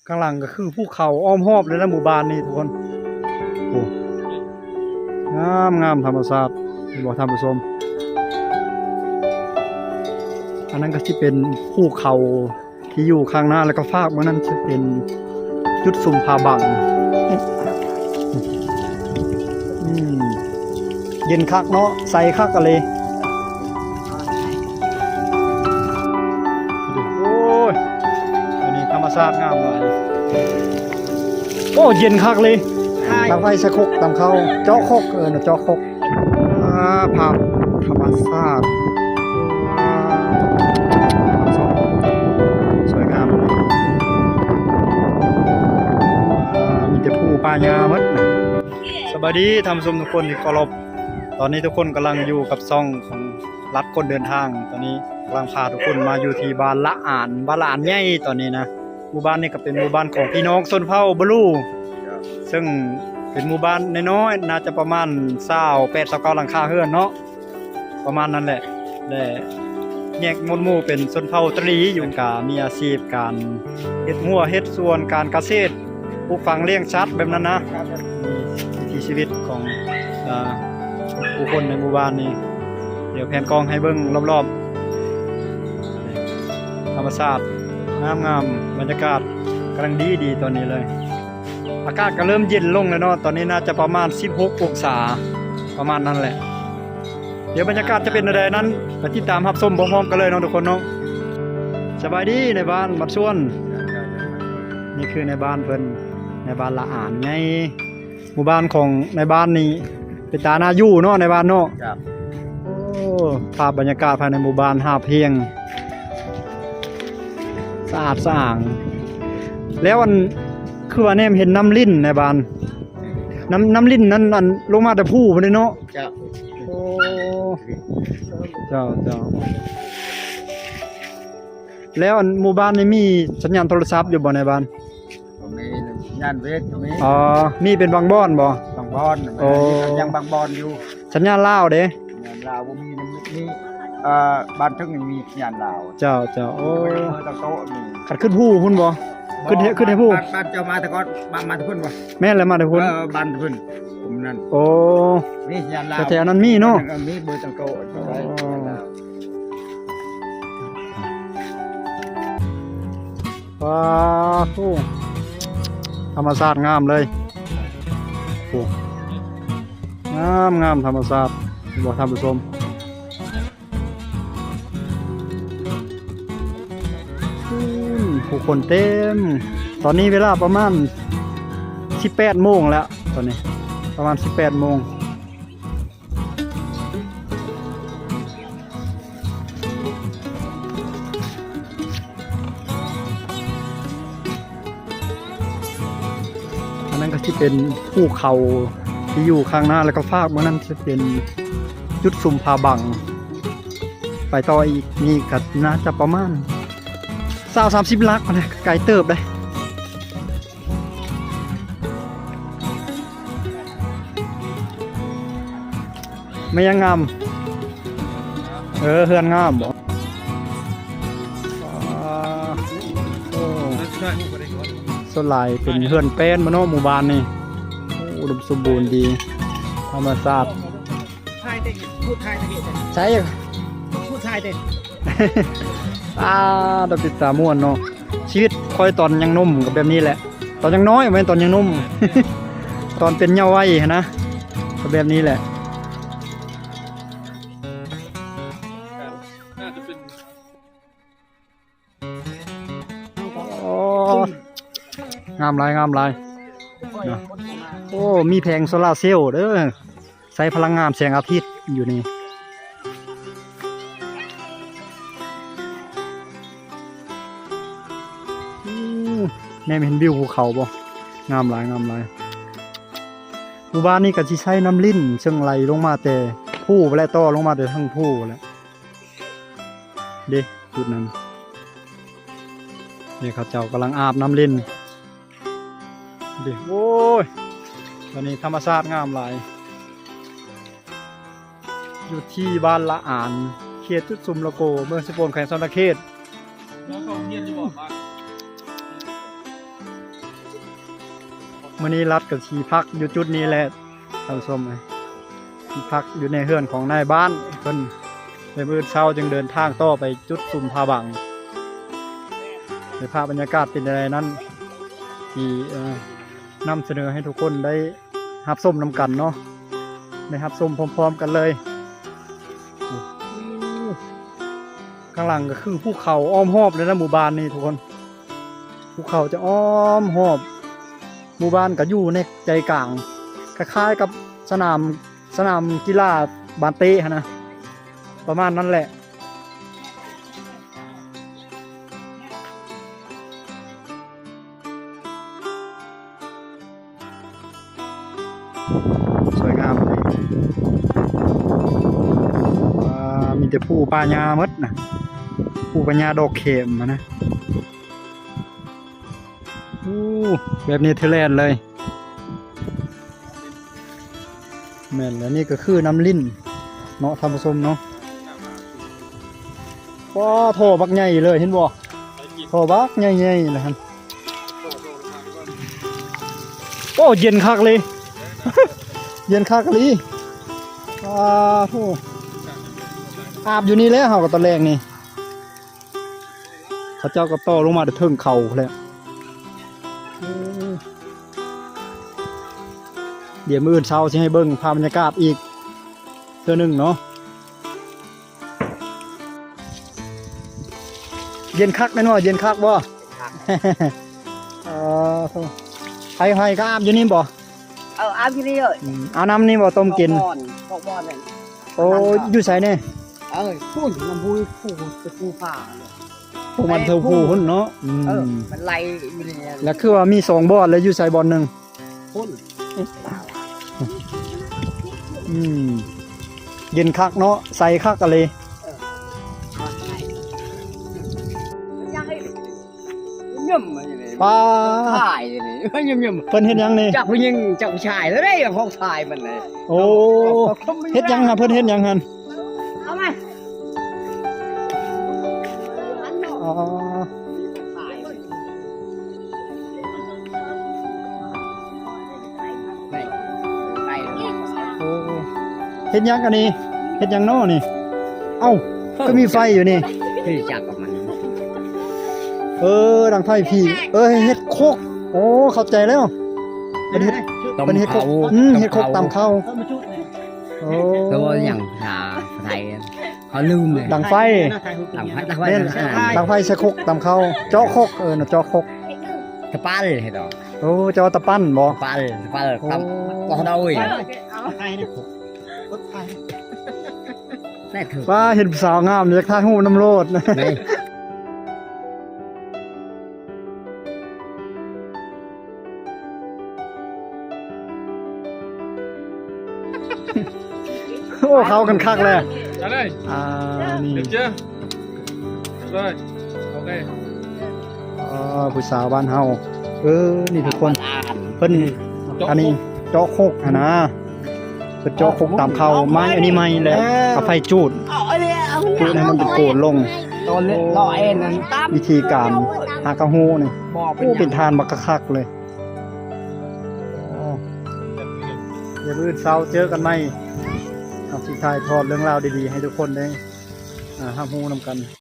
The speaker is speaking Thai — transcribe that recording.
ข้างหลังก็คือภูเขาอ้อมรอบเลยนะหมู่บ้านนี่ทุกคนโอ้งามธรรมชาติบอกท่านผู้ชมอันนั้นก็จะเป็นภูเขาที่อยู่ข้างหน้าแล้วก็ฟากมันนั้นจะเป็นจุดซุ่มผาบังเย็นคักเนาะใสคักกันเลยโอ้ยอันนี้ธรรมชาติงามเลยโอ้เย็นคักเลยทางไฟสะคกตามเขาเจาะคกเจาะคกภาพธรรมชาติสวยงามมีแต่ผู้ป่าหญ้าหมดสบายดีท่านผู้ชมทุกคนที่เคารพตอนนี้ทุกคนกำลังอยู่กับซ่องของรัฐคนเดินทางตอนนี้กำลังพาทุกคนมาอยู่ที่บ้านละอ่านใหญ่ตอนนี้นะหมู่บ้านนี้ก็เป็นหมู่บ้านของพี่น้องชนเผ่าบลูซึ่งเป็นหมู่บ้านน้อยๆน่าจะประมาณ28-29หลังคาเรือนเนาะประมาณนั้นแหละได้แยกหมวดเป็นชนเผ่าตรีอยู่กะมีอาชีพการเฮ็ดงัวเฮ็ดสวนการเกษตรปลูกฝังเลี้ยงสัตว์แบบนั้นนะวิถีชีวิตของผู้คนในหมู่บ้านนี้เดี๋ยวแผนกล้องให้เบิ่งรอบๆธรรมชาติงามบรรยากาศกำลังดีตอนนี้เลยอากาศก็เริ่มเย็นลงแล้วเนาะตอนนี้น่าจะประมาณ16องศาประมาณนั้นแหละเดี๋ยวบรรยากาศจะเป็นอะไรนั้นไปติดตามรับชมพร้อมๆกันเลยเนาะทุกคนเนาะสบายดีในบ้านบัดส่วนนี่คือในบ้านเพิ่นในบ้านละอ่านไงหมู่บ้านของในบ้านนี้เป็นตาหน้าอยู่เนาะในบ้านเนาะครับโอ้ภาพบรรยากาศภายในหมู่บ้านหาเพียงสะอาดสะอ้างแล้วอันคือว่าแนมเห็นน้ำลิ้นในบ้านน้ำลิ้นนั้นอันลงมาแต่ผู้บ่ได้เนาะจ้ะโอ้เจ้าแล้วอันหมู่บ้านนี้มีสัญญาณโทรศัพท์อยู่บ่ในบ้านมีสัญญาณเวทมีอ๋อมีเป็นบางบ่อนบ่บางบอนยังบางบอนอยู่สัญญาณลาวเด้สัญญาณลาวบ่มีบ้านทึ่งมีสัญญาณลาวเจ้าโอ้ตั้งโต๊ะมีขัดขึ้นผู้พุ่นบ่ขึ้นให้ผู้บ้านเจ้ามาแต่ก่อนมาแต่พุ่นบ่แม่นแล้วมาแต่พุ่นบ้านพุ่นผมนั่นโอ้มีสัญญาณลาวแต่นั้นมีเนาะมีเบอร์ตั้งโต๊ะว้าวโอ้ธรรมชาติงามเลยโอ้งามธรรมชาติบอกท่านผู้ชมผู้คนเต็มตอนนี้เวลาประมาณ18 โมงแล้วตอนนี้ประมาณ18 โมงอันนั้นก็ที่เป็นภูเขาที่อยู่ข้างหน้าแล้วก็ฟากมันนั้นจะเป็นจุดซุ่มผาบังไปต่ออีกนี่ก็น่าจะประมาณ20-30 ลักนะไกลเติบเลยไม่ยังงามเฮือนงามบ่ส่วนหลายเป็นเฮือนแป้นมาเนาะหมู่บ้านนี่อุดมสมบูรณ์ดีธรรมชาติพูดไทยใช่พูดไทยเด็ดดอกติดตาม่วนเนาะชีวิตคอยตอนยังนุ่มกับแบบนี้แหละตอนยังน้อยไม่ตอนยังนุ่ม ตอนเป็นเยาว์วัยนะกับแบบนี้แหละงามลายนะโอ้มีแผงโซลาร์เซลล์เด้อใช้พลังงานแสงอาทิตย์อยู่นี่แน่เห็นวิวภูเขาบ่งามหลายหมู่บ้านนี้ก็สิใช้น้ำลิ้นเชิงไหลลงมาแต่ผู้และต่อลงมาแต่ทั้งผู้แหละเด้จุดนั้นนี่เขาเจ้ากำลังอาบน้ำลิ้นเด้โอ้ยตอนนี้ธรรมชาติงามหลายอยู่ที่บ้านละอ่านเขตจุดซุมละโกเมืองสกลแขวงสวรรณเขตน้องเขาเรียนอยู่บ่บ้าน มื้อนี้รัดกับชีพักอยู่จุดนี้แหละท่านผู้ชมชีพักอยู่ในเฮือนของนายบ้านเพิ่นในมื้อเช้าจึงเดินทางต่อไปจุดซุมพาบังในภาพบรรยากาศเป็นอะไรนั้นที่นำเสนอให้ทุกคนได้รับชมนำกันเนาะได้รับชมพร้อมๆกันเลยข้างหลังก็คือภูเขาอ้อมหอบเลยนะหมู่บ้านนี่ทุกคนภูเขาจะอ้อมหอบหมู่บ้านก็อยู่ในใจกลางคล้ายๆกับสนามกีฬาบานเต้นะประมาณนั้นแหละสวยงามเลยมีแต่ผู้ปลาญาหมดนะผู้ปลาญาดอกเข็มนะแบบนี้เทเลนเลยแม่นแล้วนี่ก็คือน้ำลิ้นเนาะท่านผู้ชมเนาะว้าโถบักใหญ่เลยเห็นบ่โถบักใหญ่ๆนะครับโอ้เย็นคักเลย เย็นคักเลยโถอาบอยู่นี่แล้วเฮาก็ตอนแรกนี่เขาเจ้าก็ต่อลงมาถึงเข่าแล้วเดี๋ยวมื้ออื่นเช้าสิให้เบิ่งภาพบรรยากาศอีกเทื่อนึงเนาะเย็นคักแม่นบ่เย็นคักบ่ไผก็อาบอยู่นี่บ่อาบอยู่นี่เลย เอาน้ำนี่บ่ต้มกินพอกบอนเลย โอ้อยู่ไสแน่พูดน้ำพุผู้จะผู้ฝ่าผู้มันเท่าผู้หุ่นเนาะมันไหลอยู่นี่แล้วคือว่ามี2บ่อนแล้วอยู่ไสบ่อนนึงพุ่นเย็นคักเนาะใส่คักอะไรย่ำอะไรเลยป้าถ่ายเลยไม่ย่ำเพิ่นเฮ็ดหยังนี่จากผู้หญิงจากผู้ชายแล้วได้ของถ่ายมันเลยโอ้เฮ็ดหยังฮะเพิ่นเฮ็ดหยังหั่นเอามาอ๋อเฮ็ดหยังอันนี้เฮ็ดหยังน้อนี่เอ้าก็มีไฟอยู่นี่พี่จักกับมันดังไฟพี่เฮ็ดโคกโอ้เข้าใจแล้วเป็นเฮ็ดโคกเฮ็ดโคกตำข้าวโอ้ตัวอย่างชาไทยเขาลืมเลยดังไฟใส่โคกตำข้าวเจาะโคกน่ะเจาะโคกตะปั้นเฮ็ดดอกโอ้เจาะตะปั้นบ่ตะปั้นตำก็ได้ว่าเห็นสาวงามอยากถ่ายรูปน้ำโลดโอ้เขากันคักเลยนี่เจ้าเลยโอเคผู้สาวบ้านเฮานี่ทุกคนเพิ่นอันนี้เจาะโคกนะเพิ่นเจาะโคกตามเขาไม้อันนี้ไม้แล้วเอาไฟจูดจูดให้มันเป็นโกนลงวิธีการหากระหูนี่เป็นทานบักคักเลยอย่าลืมเช้าเจอกันไหมเอาสิถ่ายทอดเรื่องราวดีๆให้ทุกคนได้รับรู้นำกัน